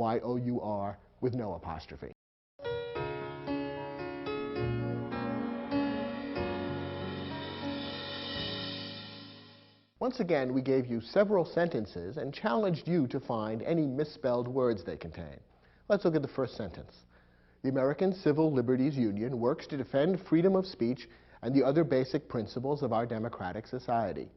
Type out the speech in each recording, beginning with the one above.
Y-O-U-R with no apostrophe. Once again, we gave you several sentences and challenged you to find any misspelled words they contain. Let's look at the first sentence. The American Civil Liberties Union works to defend freedom of speech and the other basic principles of our democratic society.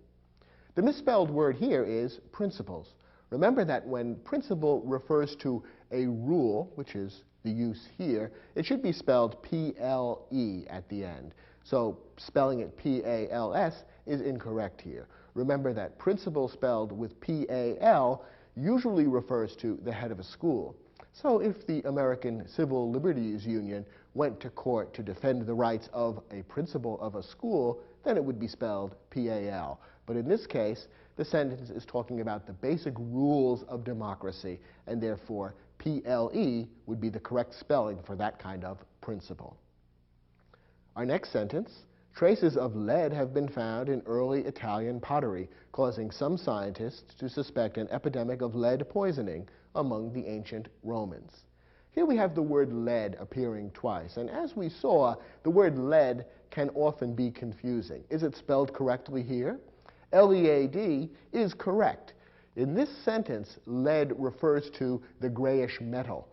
The misspelled word here is principles. Remember that when principle refers to a rule, which is the use here, it should be spelled P-L-E at the end. So spelling it P-A-L-S is incorrect here. Remember that principal spelled with P-A-L usually refers to the head of a school. So if the American Civil Liberties Union went to court to defend the rights of a principal of a school, then it would be spelled P-A-L. But in this case, the sentence is talking about the basic rules of democracy, and therefore P-L-E would be the correct spelling for that kind of principle. Our next sentence, traces of lead have been found in early Italian pottery, causing some scientists to suspect an epidemic of lead poisoning among the ancient Romans. Here we have the word lead appearing twice, and as we saw, the word lead can often be confusing. Is it spelled correctly here? L-E-A-D is correct. In this sentence, lead refers to the grayish metal,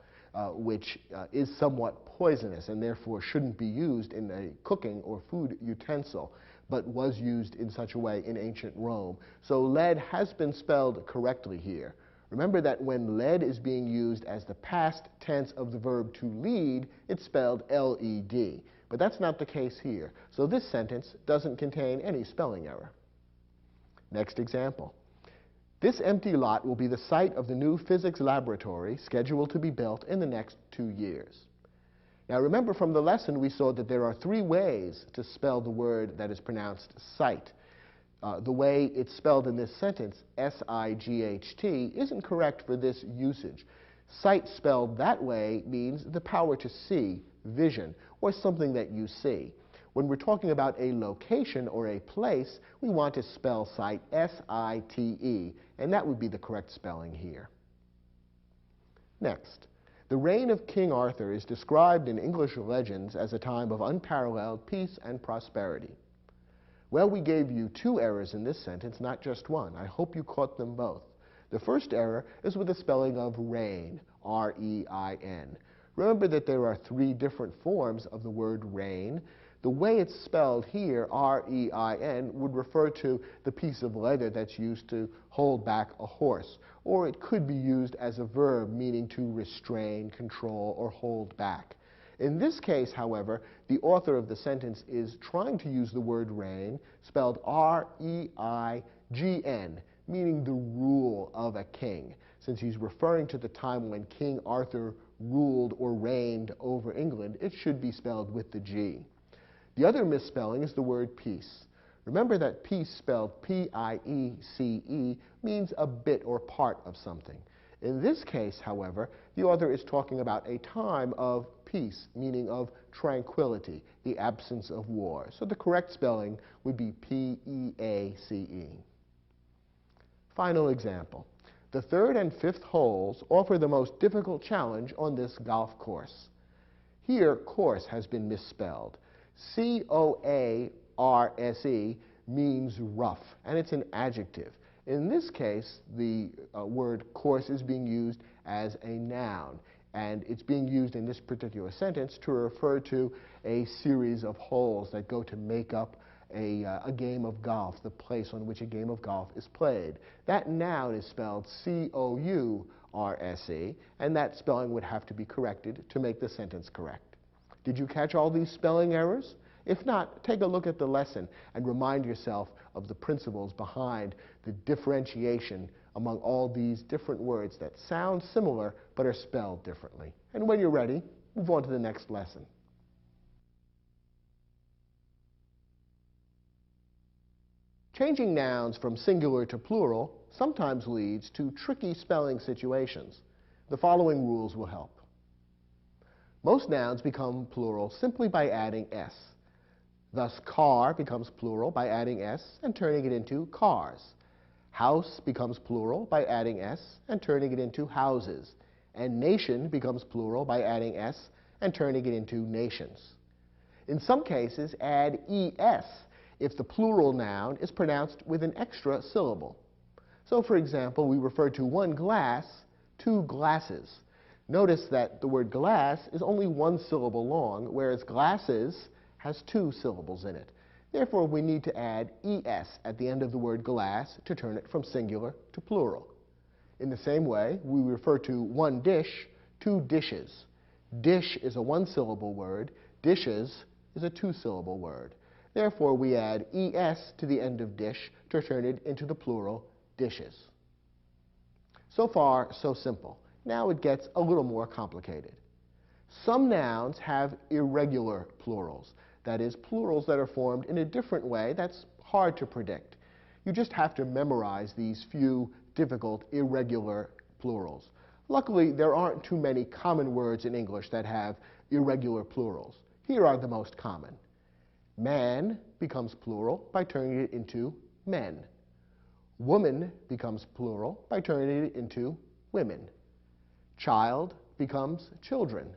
which is somewhat poisonous and therefore shouldn't be used in a cooking or food utensil, but was used in such a way in ancient Rome. So lead has been spelled correctly here. Remember that when lead is being used as the past tense of the verb to lead, it's spelled L-E-D. But that's not the case here. So this sentence doesn't contain any spelling error. Next example. This empty lot will be the site of the new physics laboratory scheduled to be built in the next 2 years. Now remember from the lesson we saw that there are 3 ways to spell the word that is pronounced site. The way it's spelled in this sentence, S-I-G-H-T, isn't correct for this usage. Sight spelled that way means the power to see, vision, or something that you see. When we're talking about a location or a place, we want to spell site S-I-T-E, and that would be the correct spelling here. Next, the reign of King Arthur is described in English legends as a time of unparalleled peace and prosperity. Well, we gave you 2 errors in this sentence, not just one. I hope you caught them both. The first error is with the spelling of reign, R-E-I-N. Remember that there are 3 different forms of the word reign. The way it's spelled here, R-E-I-N, would refer to the piece of leather that's used to hold back a horse, or it could be used as a verb meaning to restrain, control, or hold back. In this case, however, the author of the sentence is trying to use the word reign, spelled R-E-I-G-N, meaning the rule of a king, since he's referring to the time when King Arthur ruled or reigned over England. It should be spelled with the G. The other misspelling is the word peace. Remember that peace, spelled P-I-E-C-E, means a bit or part of something. In this case, however, the author is talking about a time of peace, meaning of tranquility, the absence of war. So the correct spelling would be P-E-A-C-E. Final example. The 3rd and 5th holes offer the most difficult challenge on this golf course. Here, course has been misspelled. C-O-A-R-S-E means rough, and it's an adjective. In this case, the word course is being used as a noun, and it's being used in this particular sentence to refer to a series of holes that go to make up a game of golf, the place on which a game of golf is played. That noun is spelled C-O-U-R-S-E, and that spelling would have to be corrected to make the sentence correct. Did you catch all these spelling errors? If not, take a look at the lesson and remind yourself of the principles behind the differentiation among all these different words that sound similar but are spelled differently. And when you're ready, move on to the next lesson. Changing nouns from singular to plural sometimes leads to tricky spelling situations. The following rules will help. Most nouns become plural simply by adding s. Thus, car becomes plural by adding s and turning it into cars. House becomes plural by adding s and turning it into houses. and nation becomes plural by adding s and turning it into nations. In some cases, add es if the plural noun is pronounced with an extra syllable. So, for example, we refer to one glass, two glasses. Notice that the word glass is only one syllable long, whereas glasses has two syllables in it. Therefore, we need to add es at the end of the word glass to turn it from singular to plural. In the same way, we refer to one dish, two dishes. Dish is a one-syllable word. Dishes is a two-syllable word. Therefore, we add es to the end of dish to turn it into the plural dishes. So far, so simple. Now it gets a little more complicated. Some nouns have irregular plurals. That is, plurals that are formed in a different way that's hard to predict. You just have to memorize these few difficult irregular plurals. Luckily, there aren't too many common words in English that have irregular plurals. Here are the most common. Man becomes plural by turning it into men. Woman becomes plural by turning it into women. Child becomes children.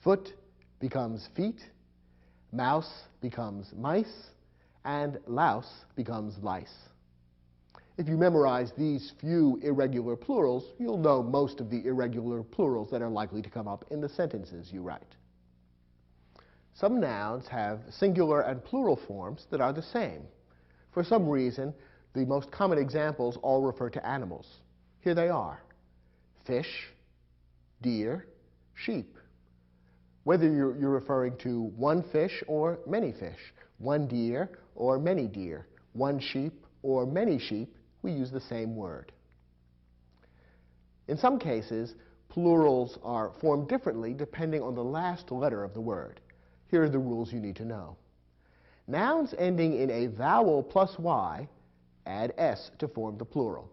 Foot becomes feet. Mouse becomes mice. And louse becomes lice. If you memorize these few irregular plurals, you'll know most of the irregular plurals that are likely to come up in the sentences you write. Some nouns have singular and plural forms that are the same. For some reason, the most common examples all refer to animals. Here they are: fish, deer, sheep. Whether you're referring to one fish or many fish, one deer or many deer, one sheep or many sheep, we use the same word. In some cases, plurals are formed differently depending on the last letter of the word. Here are the rules you need to know. Nouns ending in a vowel plus y add s to form the plural.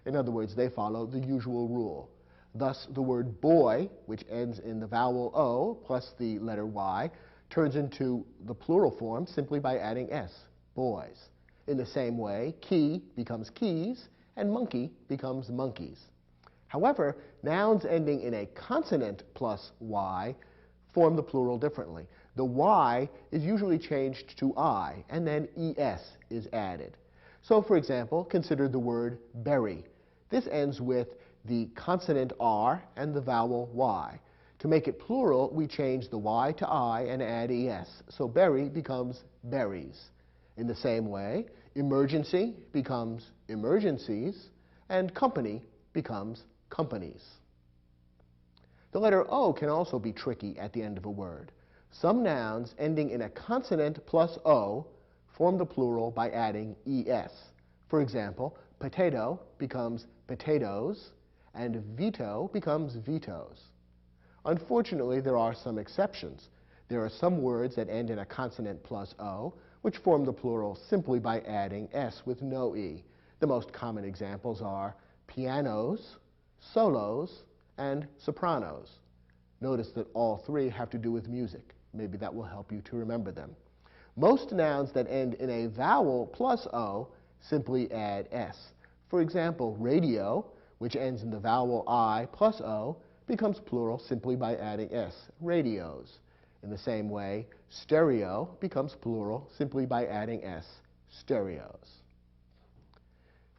In other words, they follow the usual rule. Thus, the word boy, which ends in the vowel o plus the letter y, turns into the plural form simply by adding s, boys. In the same way, key becomes keys, and monkey becomes monkeys. However, nouns ending in a consonant plus y form the plural differently. The y is usually changed to I, and then es is added. So, for example, consider the word berry. This ends with the consonant r and the vowel y. To make it plural, we change the y to I and add es. So berry becomes berries. In the same way, emergency becomes emergencies, and company becomes companies. The letter O can also be tricky at the end of a word. Some nouns ending in a consonant plus O form the plural by adding es. For example, potato becomes potatoes, and veto becomes vetoes. Unfortunately, there are some exceptions. There are some words that end in a consonant plus O, which form the plural simply by adding s with no e. The most common examples are pianos, solos, and sopranos. Notice that all three have to do with music. Maybe that will help you to remember them. Most nouns that end in a vowel plus o simply add s. For example, radio, which ends in the vowel I plus o, becomes plural simply by adding s, radios. In the same way, stereo becomes plural simply by adding s, stereos.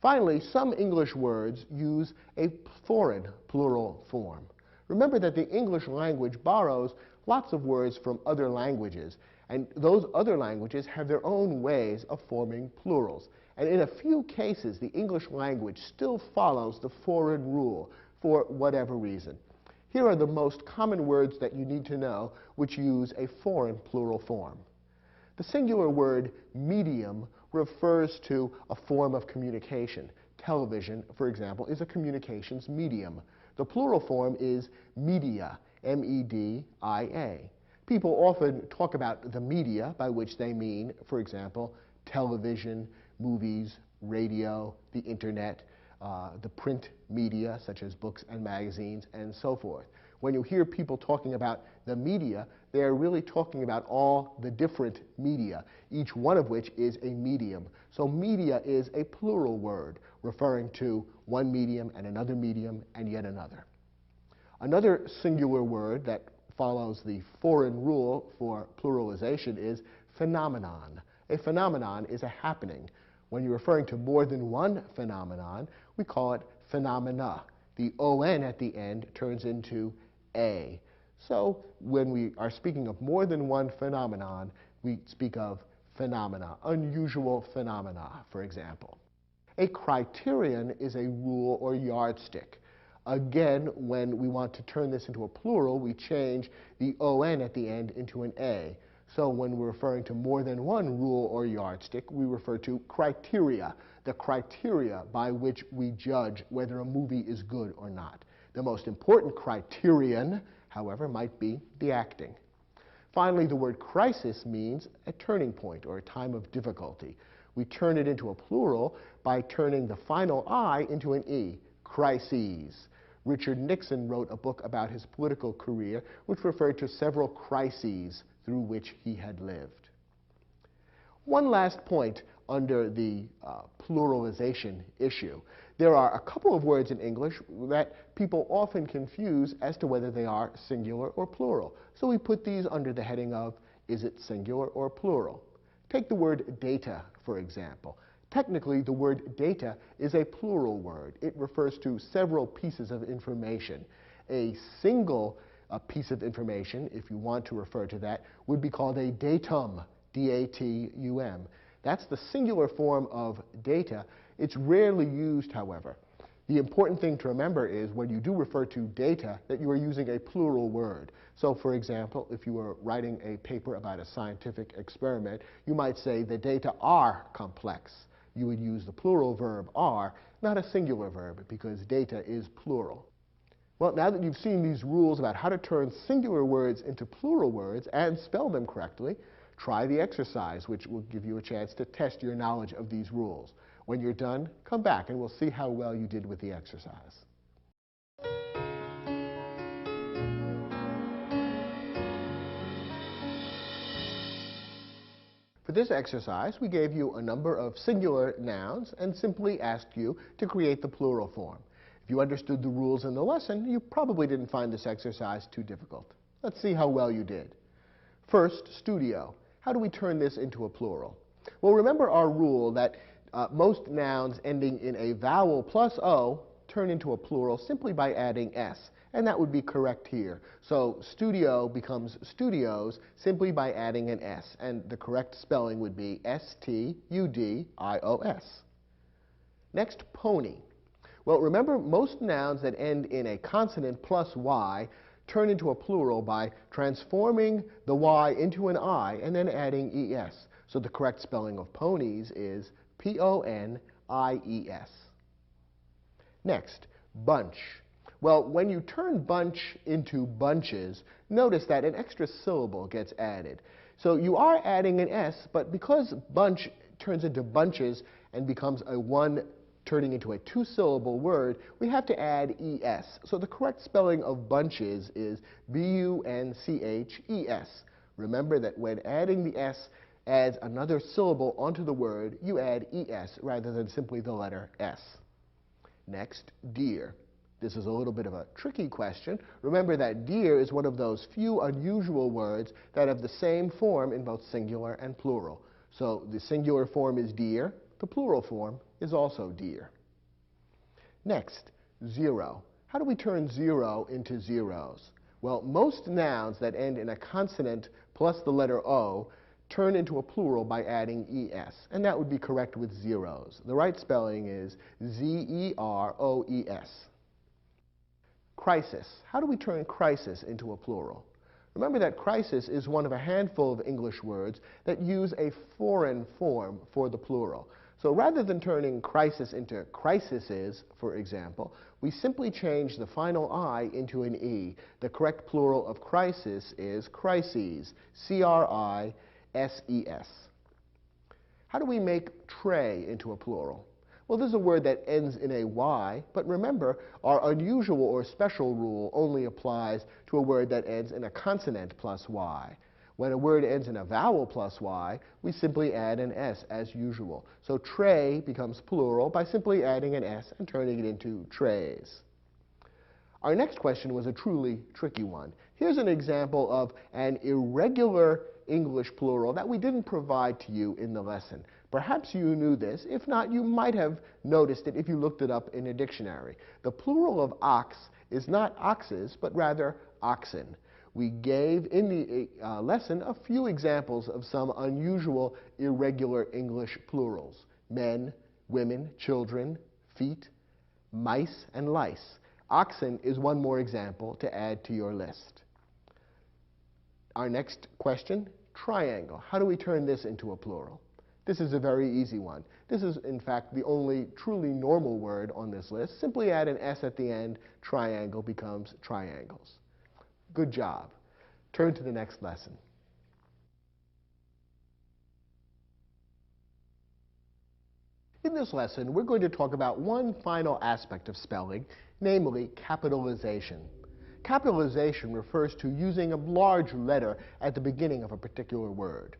Finally, some English words use a foreign plural form. Remember that the English language borrows lots of words from other languages, and those other languages have their own ways of forming plurals. And in a few cases, the English language still follows the foreign rule for whatever reason. Here are the most common words that you need to know which use a foreign plural form. The singular word medium refers to a form of communication. Television, for example, is a communications medium. The plural form is media, M-E-D-I-A. People often talk about the media, by which they mean, for example, television, movies, radio, the internet, the print media, such as books and magazines, and so forth. When you hear people talking about the media, they are really talking about all the different media, each one of which is a medium. So media is a plural word, referring to one medium and another medium and yet another. Another singular word that follows the foreign rule for pluralization is phenomenon. A phenomenon is a happening. When you're referring to more than one phenomenon, we call it phenomena. The on at the end turns into a. So when we are speaking of more than one phenomenon, we speak of phenomena, unusual phenomena, for example. A criterion is a rule or yardstick. Again, when we want to turn this into a plural, we change the on at the end into an a. So when we're referring to more than one rule or yardstick, we refer to criteria, the criteria by which we judge whether a movie is good or not. The most important criterion, however, might be the acting. Finally, the word crisis means a turning point or a time of difficulty. We turn it into a plural by turning the final I into an E, crises. Richard Nixon wrote a book about his political career which referred to several crises through which he had lived. One last point under the pluralization issue. There are a couple of words in English that people often confuse as to whether they are singular or plural. So we put these under the heading of, is it singular or plural? Take the word data, for example. Technically, the word data is a plural word. It refers to several pieces of information. A single piece of information, if you want to refer to that, would be called a datum, D-A-T-U-M. That's the singular form of data. It's rarely used, however. The important thing to remember is when you do refer to data that you are using a plural word. So, for example, if you were writing a paper about a scientific experiment, you might say the data are complex. You would use the plural verb are, not a singular verb, because data is plural. Well, now that you've seen these rules about how to turn singular words into plural words and spell them correctly, try the exercise, which will give you a chance to test your knowledge of these rules. When you're done, come back and we'll see how well you did with the exercise. For this exercise, we gave you a number of singular nouns and simply asked you to create the plural form. If you understood the rules in the lesson, you probably didn't find this exercise too difficult. Let's see how well you did. First, studio. How do we turn this into a plural? Well, remember our rule that most nouns ending in a vowel plus O turn into a plural simply by adding S, and that would be correct here. So studio becomes studios simply by adding an S, and the correct spelling would be S-T-U-D-I-O-S. Next, pony. Well, remember, most nouns that end in a consonant plus Y turn into a plural by transforming the Y into an I and then adding ES. So the correct spelling of ponies is P-O-N-I-E-S. Next, bunch. Well, when you turn bunch into bunches, notice that an extra syllable gets added. So you are adding an S, but because bunch turns into bunches and becomes a one turning into a two-syllable word, we have to add ES. So the correct spelling of bunches is B-U-N-C-H-E-S. Remember that when adding the S adds another syllable onto the word, you add ES rather than simply the letter S. Next, deer. This is a little bit of a tricky question. Remember that deer is one of those few unusual words that have the same form in both singular and plural. So the singular form is deer. The plural form is also deer. Next, zero. How do we turn zero into zeros? Well, most nouns that end in a consonant plus the letter O turn into a plural by adding ES, and that would be correct with zeros. The right spelling is Z-E-R-O-E-S. Crisis. How do we turn crisis into a plural? Remember that crisis is one of a handful of English words that use a foreign form for the plural. So rather than turning crisis into crisises, for example, we simply change the final I into an E. The correct plural of crisis is crises, C-R-I-S-E-S. How do we make tray into a plural? Well, this is a word that ends in a Y, but remember, our unusual or special rule only applies to a word that ends in a consonant plus Y. When a word ends in a vowel plus Y, we simply add an S as usual. So tray becomes plural by simply adding an S and turning it into trays. Our next question was a truly tricky one. Here's an example of an irregular English plural that we didn't provide to you in the lesson. Perhaps you knew this. If not, you might have noticed it if you looked it up in a dictionary. The plural of ox is not oxes, but rather oxen. We gave in the lesson a few examples of some unusual irregular English plurals: men, women, children, feet, mice, and lice. Oxen is one more example to add to your list. Our next question, triangle. How do we turn this into a plural? This is a very easy one. This is, in fact, the only truly normal word on this list. Simply add an S at the end. Triangle becomes triangles. Good job. Turn to the next lesson. In this lesson, we're going to talk about one final aspect of spelling, namely capitalization. Capitalization refers to using a large letter at the beginning of a particular word.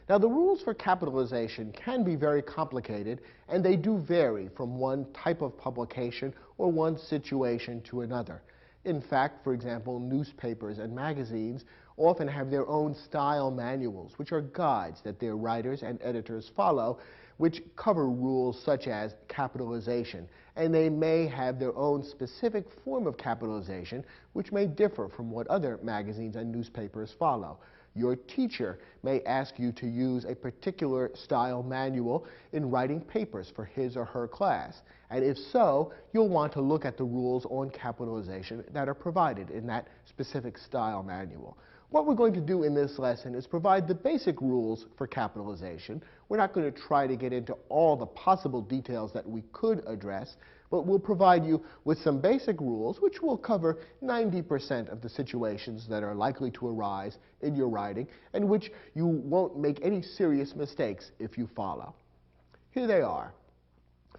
Now, the rules for capitalization can be very complicated, and they do vary from one type of publication or one situation to another. In fact, for example, newspapers and magazines often have their own style manuals, which are guides that their writers and editors follow, which cover rules such as capitalization. And they may have their own specific form of capitalization, which may differ from what other magazines and newspapers follow. Your teacher may ask you to use a particular style manual in writing papers for his or her class. And if so, you'll want to look at the rules on capitalization that are provided in that specific style manual. What we're going to do in this lesson is provide the basic rules for capitalization. We're not going to try to get into all the possible details that we could address, but we'll provide you with some basic rules which will cover 90% of the situations that are likely to arise in your writing and which you won't make any serious mistakes if you follow. Here they are.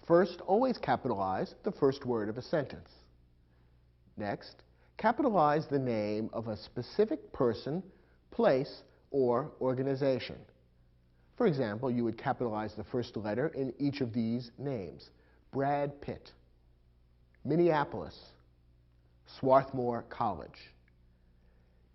First, always capitalize the first word of a sentence. Next, capitalize the name of a specific person, place, or organization. For example, you would capitalize the first letter in each of these names: Brad Pitt, Minneapolis, Swarthmore College.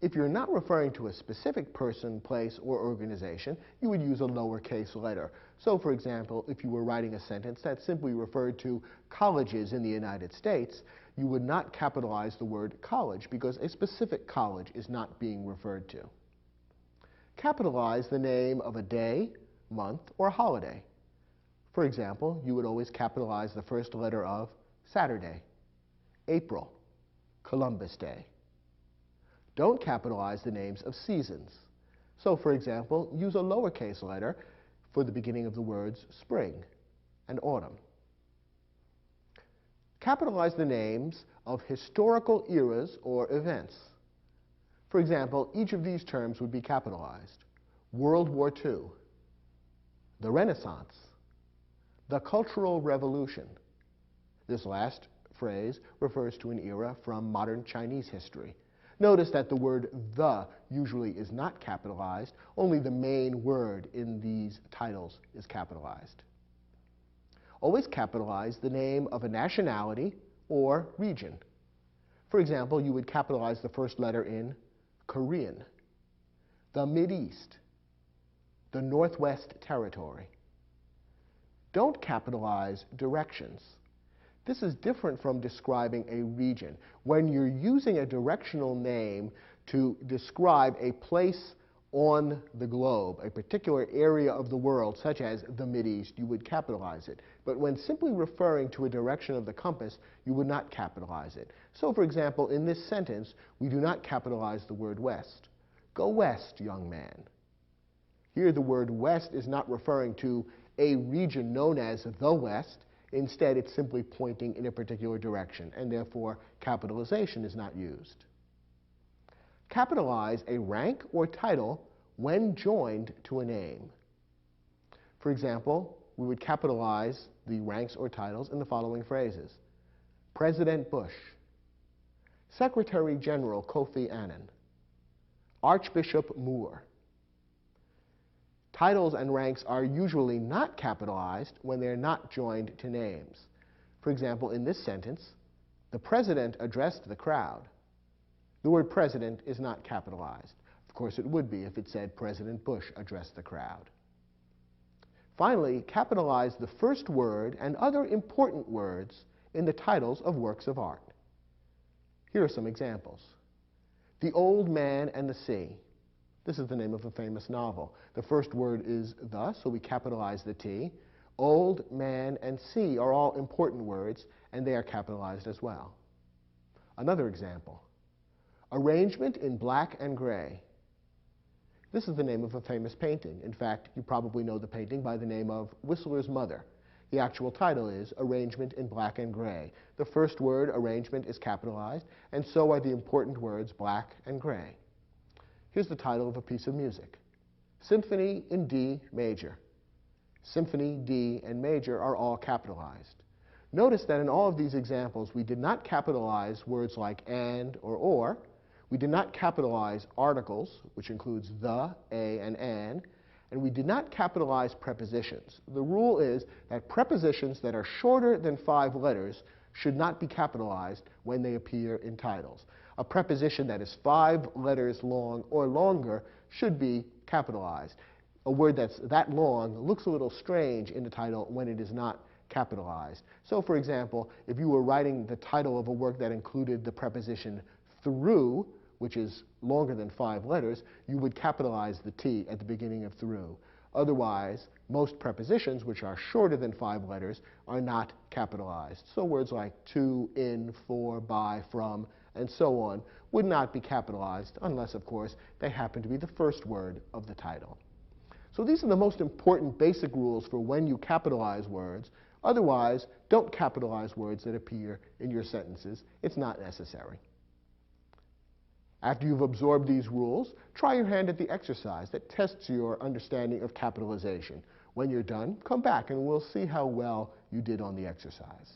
If you're not referring to a specific person, place, or organization, you would use a lowercase letter. So, for example, if you were writing a sentence that simply referred to colleges in the United States, you would not capitalize the word college because a specific college is not being referred to. Capitalize the name of a day, month, or holiday. For example, you would always capitalize the first letter of Saturday, April, Columbus Day. Don't capitalize the names of seasons. So, for example, use a lowercase letter for the beginning of the words spring and autumn. Capitalize the names of historical eras or events. For example, each of these terms would be capitalized: World War II, the Renaissance, the Cultural Revolution. This last phrase refers to an era from modern Chinese history. Notice that the word "the" usually is not capitalized. Only the main word in these titles is capitalized. Always capitalize the name of a nationality or region. For example, you would capitalize the first letter in Korean, the Mideast, the Northwest Territory. Don't capitalize directions. This is different from describing a region. When you're using a directional name to describe a place on the globe, a particular area of the world, such as the Mideast, you would capitalize it. But when simply referring to a direction of the compass, you would not capitalize it. So, for example, in this sentence, we do not capitalize the word west. Go west, young man. Here, the word west is not referring to a region known as the West. Instead, it's simply pointing in a particular direction, and therefore capitalization is not used. Capitalize a rank or title when joined to a name. For example, we would capitalize the ranks or titles in the following phrases: President Bush, Secretary General Kofi Annan, Archbishop Moore. Titles and ranks are usually not capitalized when they're not joined to names. For example, in this sentence, The president addressed the crowd. The word president is not capitalized. Of course, it would be if it said President Bush addressed the crowd. Finally, capitalize the first word and other important words in the titles of works of art. Here are some examples. The Old Man and the Sea. This is the name of a famous novel. The first word is the, so we capitalize the T. Old, man, and sea are all important words, and they are capitalized as well. Another example. Arrangement in black and gray. This is the name of a famous painting. In fact, you probably know the painting by the name of Whistler's Mother. The actual title is Arrangement in Black and Gray. The first word, arrangement, is capitalized, and so are the important words black and gray. Here's the title of a piece of music. Symphony in D major. Symphony, D, and major are all capitalized. Notice that in all of these examples, we did not capitalize words like and or. We did not capitalize articles, which includes the, a, and an we did not capitalize prepositions. The rule is that prepositions that are shorter than 5 letters should not be capitalized when they appear in titles. A preposition that is 5 letters long or longer should be capitalized. A word that's that long looks a little strange in the title when it is not capitalized. So, for example, if you were writing the title of a work that included the preposition through, which is longer than 5 letters, you would capitalize the T at the beginning of through. Otherwise, most prepositions, which are shorter than 5 letters, are not capitalized. So words like to, in, for, by, from, and so on would not be capitalized unless, of course, they happen to be the first word of the title. So these are the most important basic rules for when you capitalize words. Otherwise, don't capitalize words that appear in your sentences. It's not necessary. After you've absorbed these rules, try your hand at the exercise that tests your understanding of capitalization. When you're done, come back and we'll see how well you did on the exercise.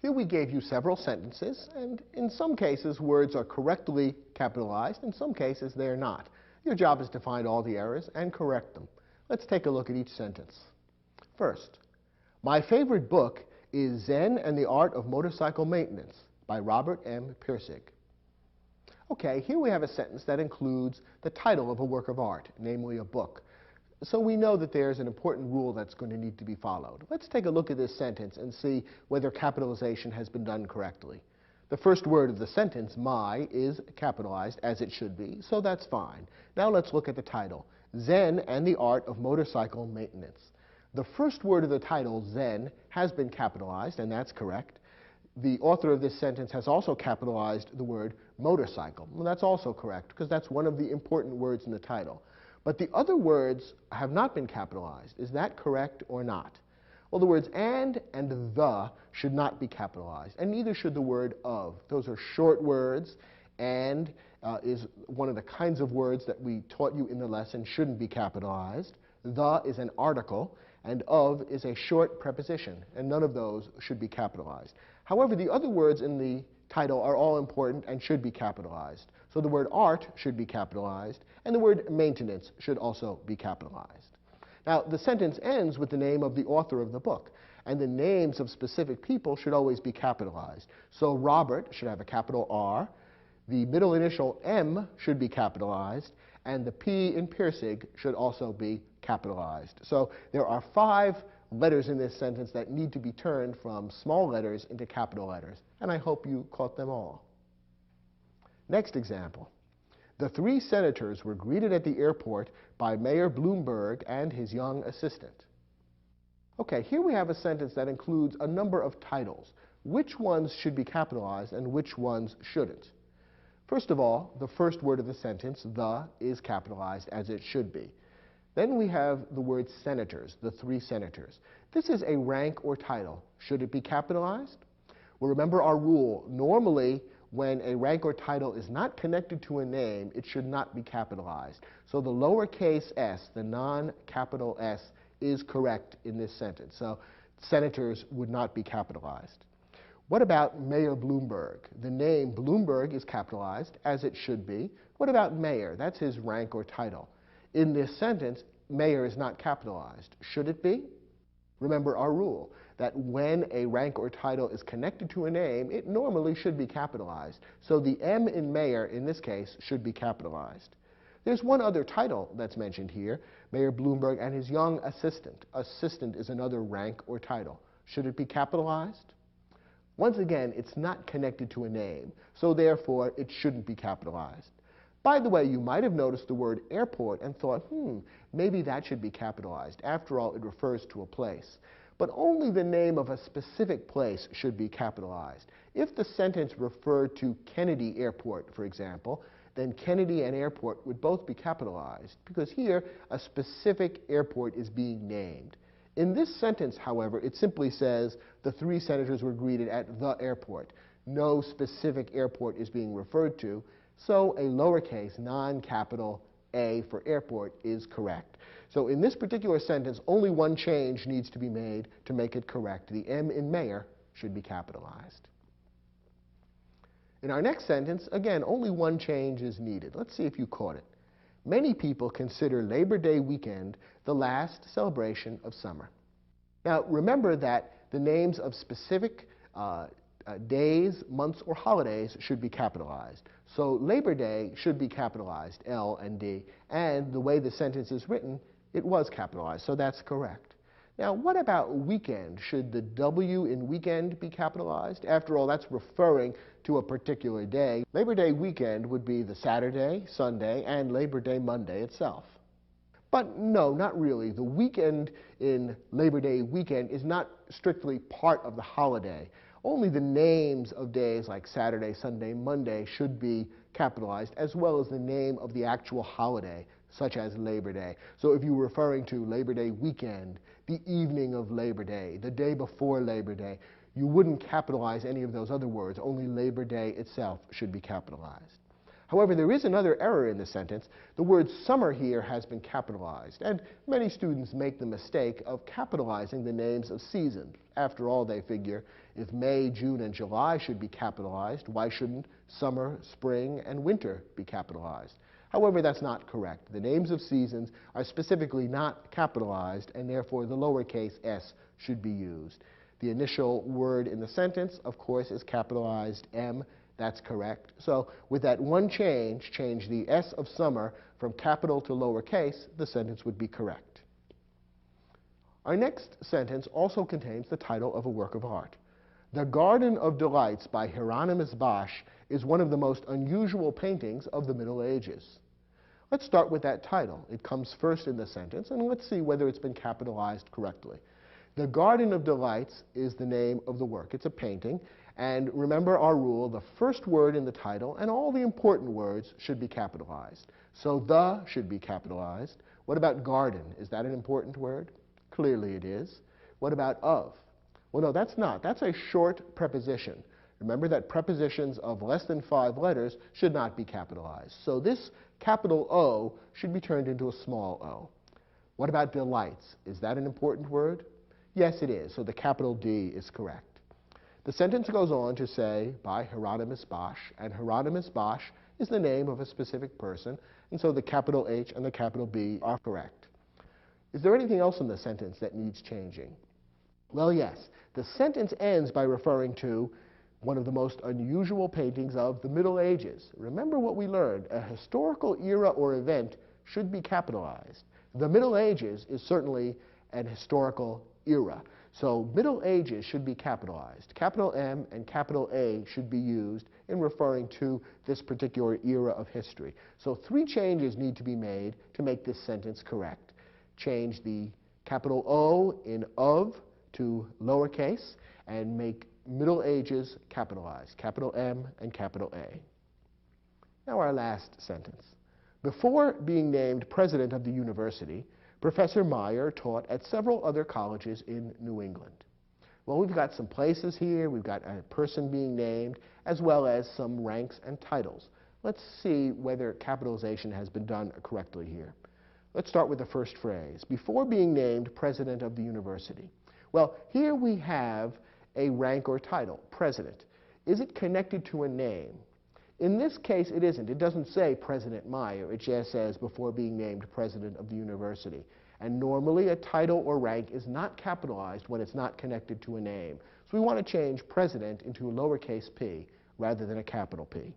Here we gave you several sentences, and in some cases words are correctly capitalized, in some cases they're not. Your job is to find all the errors and correct them. Let's take a look at each sentence. First, my favorite book is Zen and the Art of Motorcycle Maintenance by Robert M. Pirsig. Okay, here we have a sentence that includes the title of a work of art, namely a book. So we know that there's an important rule that's going to need to be followed. Let's take a look at this sentence and see whether capitalization has been done correctly. The first word of the sentence, my, is capitalized, as it should be, so that's fine. Now let's look at the title, Zen and the Art of Motorcycle Maintenance. The first word of the title, Zen, has been capitalized, and that's correct. The author of this sentence has also capitalized the word motorcycle. Well, that's also correct, because that's one of the important words in the title. But the other words have not been capitalized. Is that correct or not? Well, the words and the should not be capitalized, and neither should the word of. Those are short words, and is one of the kinds of words that we taught you in the lesson shouldn't be capitalized. The is an article, and of is a short preposition, and none of those should be capitalized. However, the other words in the title are all important and should be capitalized. So the word art should be capitalized, and the word maintenance should also be capitalized. Now, the sentence ends with the name of the author of the book, and the names of specific people should always be capitalized. So Robert should have a capital R, the middle initial M should be capitalized, and the P in Pirsig should also be capitalized. So there are 5 letters in this sentence that need to be turned from small letters into capital letters, and I hope you caught them all. Next example. The 3 senators were greeted at the airport by Mayor Bloomberg and his young assistant. Okay, here we have a sentence that includes a number of titles. Which ones should be capitalized and which ones shouldn't? First of all, the first word of the sentence, the, is capitalized as it should be. Then we have the word senators, the 3 senators. This is a rank or title. Should it be capitalized? Well, remember our rule. Normally, when a rank or title is not connected to a name, it should not be capitalized. So the lowercase s, the non-capital S, is correct in this sentence. So senators would not be capitalized. What about Mayor Bloomberg? The name Bloomberg is capitalized, as it should be. What about mayor? That's his rank or title. In this sentence, mayor is not capitalized. Should it be? Remember our rule that when a rank or title is connected to a name, it normally should be capitalized. So the M in mayor, in this case, should be capitalized. There's one other title that's mentioned here, Mayor Bloomberg and his young assistant. Assistant is another rank or title. Should it be capitalized? Once again, it's not connected to a name, so therefore it shouldn't be capitalized. By the way, you might have noticed the word airport and thought, maybe that should be capitalized. After all, it refers to a place. But only the name of a specific place should be capitalized. If the sentence referred to Kennedy Airport, for example, then Kennedy and airport would both be capitalized, because here a specific airport is being named. In this sentence, however, it simply says the three senators were greeted at the airport. No specific airport is being referred to, so a lowercase, non-capital A for airport is correct. So in this particular sentence, only one change needs to be made to make it correct. The M in mayor should be capitalized. In our next sentence, again, only one change is needed. Let's see if you caught it. Many people consider Labor Day weekend the last celebration of summer. Now, remember that the names of specific days, months, or holidays should be capitalized. So Labor Day should be capitalized, L and D, and the way the sentence is written, it was capitalized, so that's correct. Now, what about weekend? Should the W in weekend be capitalized? After all, that's referring to a particular day. Labor Day weekend would be the Saturday, Sunday, and Labor Day Monday itself. But no, not really. The weekend in Labor Day weekend is not strictly part of the holiday. Only the names of days like Saturday, Sunday, Monday should be capitalized, as well as the name of the actual holiday, such as Labor Day. So if you were referring to Labor Day weekend, the evening of Labor Day, the day before Labor Day, you wouldn't capitalize any of those other words. Only Labor Day itself should be capitalized. However, there is another error in the sentence. The word summer here has been capitalized, and many students make the mistake of capitalizing the names of seasons. After all, they figure, if May, June, and July should be capitalized, why shouldn't summer, spring, and winter be capitalized? However, that's not correct. The names of seasons are specifically not capitalized, and therefore the lowercase s should be used. The initial word in the sentence, of course, is capitalized M. That's correct. So with that one change the S of summer from capital to lowercase, the sentence would be correct. Our next sentence also contains the title of a work of art. The Garden of Delights by Hieronymus Bosch is one of the most unusual paintings of the Middle Ages. Let's start with that title. It comes first in the sentence, and let's see whether it's been capitalized correctly. The Garden of Delights is the name of the work. It's a painting, and remember our rule, the first word in the title and all the important words should be capitalized. So the should be capitalized. What about garden? Is that an important word? Clearly it is. What about of? Well, no, that's not. That's a short preposition. Remember that prepositions of less than 5 letters should not be capitalized. So this capital O should be turned into a small o. What about delights? Is that an important word? Yes, it is. So the capital D is correct. The sentence goes on to say, by Hieronymus Bosch, and Hieronymus Bosch is the name of a specific person, and so the capital H and the capital B are correct. Is there anything else in the sentence that needs changing? Well, yes. The sentence ends by referring to one of the most unusual paintings of the Middle Ages. Remember what we learned. A historical era or event should be capitalized. The Middle Ages is certainly an historical era. So Middle Ages should be capitalized. Capital M and capital A should be used in referring to this particular era of history. So 3 changes need to be made to make this sentence correct. Change the capital O in of to lowercase and make Middle Ages capitalized, capital M and capital A. Now our last sentence. Before being named president of the university, Professor Meyer taught at several other colleges in New England. Well, we've got some places here, we've got a person being named, as well as some ranks and titles. Let's see whether capitalization has been done correctly here. Let's start with the first phrase. Before being named president of the university. Well, here we have a rank or title, president. Is it connected to a name? In this case, it isn't. It doesn't say President Meyer. It just says before being named president of the university. And normally a title or rank is not capitalized when it's not connected to a name. So we want to change president into a lowercase p rather than a capital P.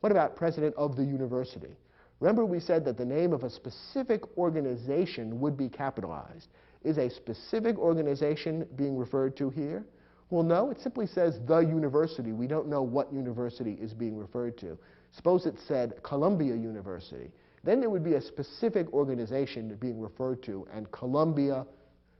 What about president of the university? Remember we said that the name of a specific organization would be capitalized. Is a specific organization being referred to here? Well, no, it simply says the university. We don't know what university is being referred to. Suppose it said Columbia University. Then there would be a specific organization being referred to, and Columbia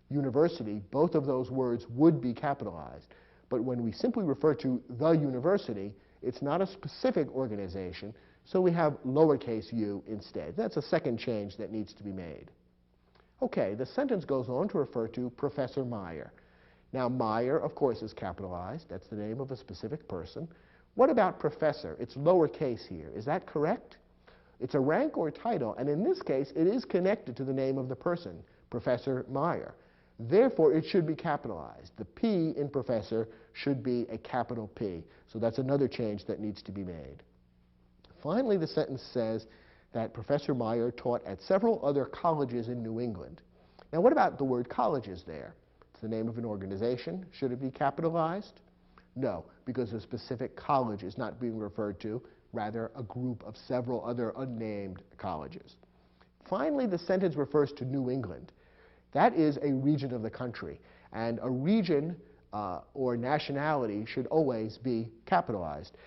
University, both of those words would be capitalized. But when we simply refer to the university, it's not a specific organization, so we have lowercase u instead. That's a second change that needs to be made. Okay, the sentence goes on to refer to Professor Meyer. Now, Meyer, of course, is capitalized. That's the name of a specific person. What about professor? It's lowercase here. Is that correct? It's a rank or title, and in this case, it is connected to the name of the person, Professor Meyer. Therefore, it should be capitalized. The P in professor should be a capital P. So that's another change that needs to be made. Finally, the sentence says that Professor Meyer taught at several other colleges in New England. Now, what about the word colleges there? It's the name of an organization. Should it be capitalized? No, because a specific college is not being referred to, rather a group of several other unnamed colleges. Finally, the sentence refers to New England. That is a region of the country, and a region or nationality should always be capitalized.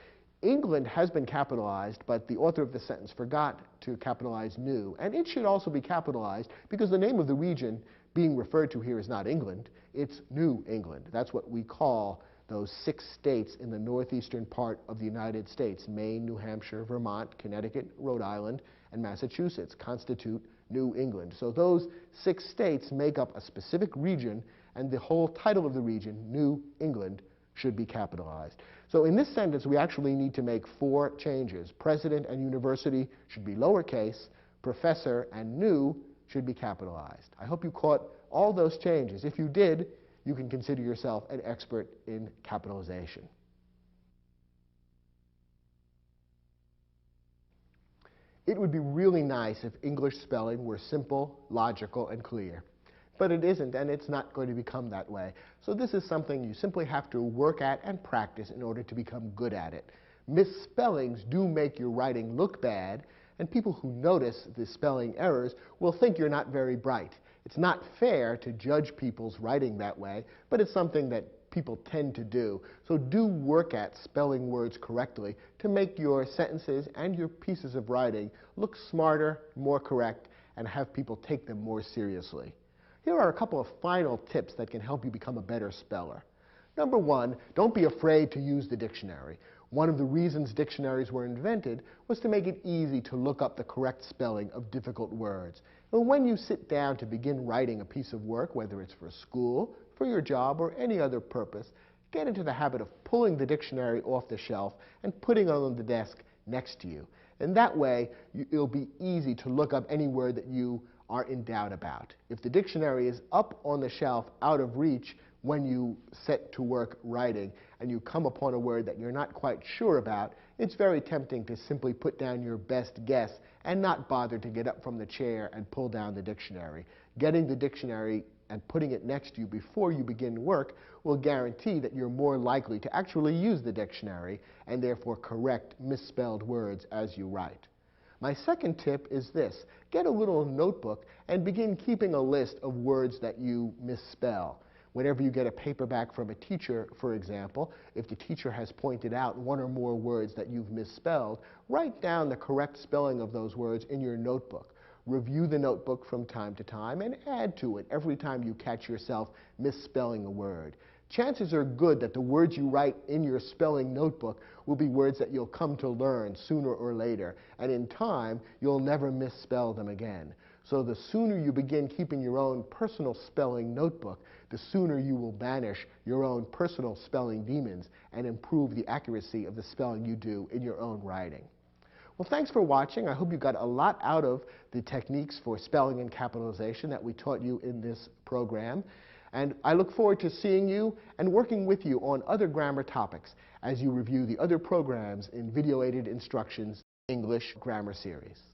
England has been capitalized, but the author of the sentence forgot to capitalize new, and it should also be capitalized because the name of the region being referred to here is not England, it's New England. That's what we call those 6 states in the northeastern part of the United States, Maine, New Hampshire, Vermont, Connecticut, Rhode Island, and Massachusetts, constitute New England. So those 6 states make up a specific region, and the whole title of the region, New England, should be capitalized. So in this sentence, we actually need to make 4 changes. President and university should be lowercase, professor and new should be capitalized. I hope you caught all those changes. If you did, you can consider yourself an expert in capitalization. It would be really nice if English spelling were simple, logical, and clear. But it isn't, and it's not going to become that way. So this is something you simply have to work at and practice in order to become good at it. Misspellings do make your writing look bad, and people who notice the spelling errors will think you're not very bright. It's not fair to judge people's writing that way, but it's something that people tend to do. So do work at spelling words correctly to make your sentences and your pieces of writing look smarter, more correct, and have people take them more seriously. Here are a couple of final tips that can help you become a better speller. Number 1, don't be afraid to use the dictionary. One of the reasons dictionaries were invented was to make it easy to look up the correct spelling of difficult words. And when you sit down to begin writing a piece of work, whether it's for school, for your job, or any other purpose, get into the habit of pulling the dictionary off the shelf and putting it on the desk next to you. And that way, it'll be easy to look up any word that you are in doubt about. If the dictionary is up on the shelf, out of reach, when you set to work writing and you come upon a word that you're not quite sure about, it's very tempting to simply put down your best guess and not bother to get up from the chair and pull down the dictionary. Getting the dictionary and putting it next to you before you begin work will guarantee that you're more likely to actually use the dictionary and therefore correct misspelled words as you write. My second tip is this: get a little notebook and begin keeping a list of words that you misspell. Whenever you get a paperback from a teacher, for example, if the teacher has pointed out 1 or more words that you've misspelled, write down the correct spelling of those words in your notebook. Review the notebook from time to time and add to it every time you catch yourself misspelling a word. Chances are good that the words you write in your spelling notebook will be words that you'll come to learn sooner or later, and in time, you'll never misspell them again. So the sooner you begin keeping your own personal spelling notebook, the sooner you will banish your own personal spelling demons and improve the accuracy of the spelling you do in your own writing. Well, thanks for watching. I hope you got a lot out of the techniques for spelling and capitalization that we taught you in this program. And I look forward to seeing you and working with you on other grammar topics as you review the other programs in Video Aided Instruction's English Grammar Series.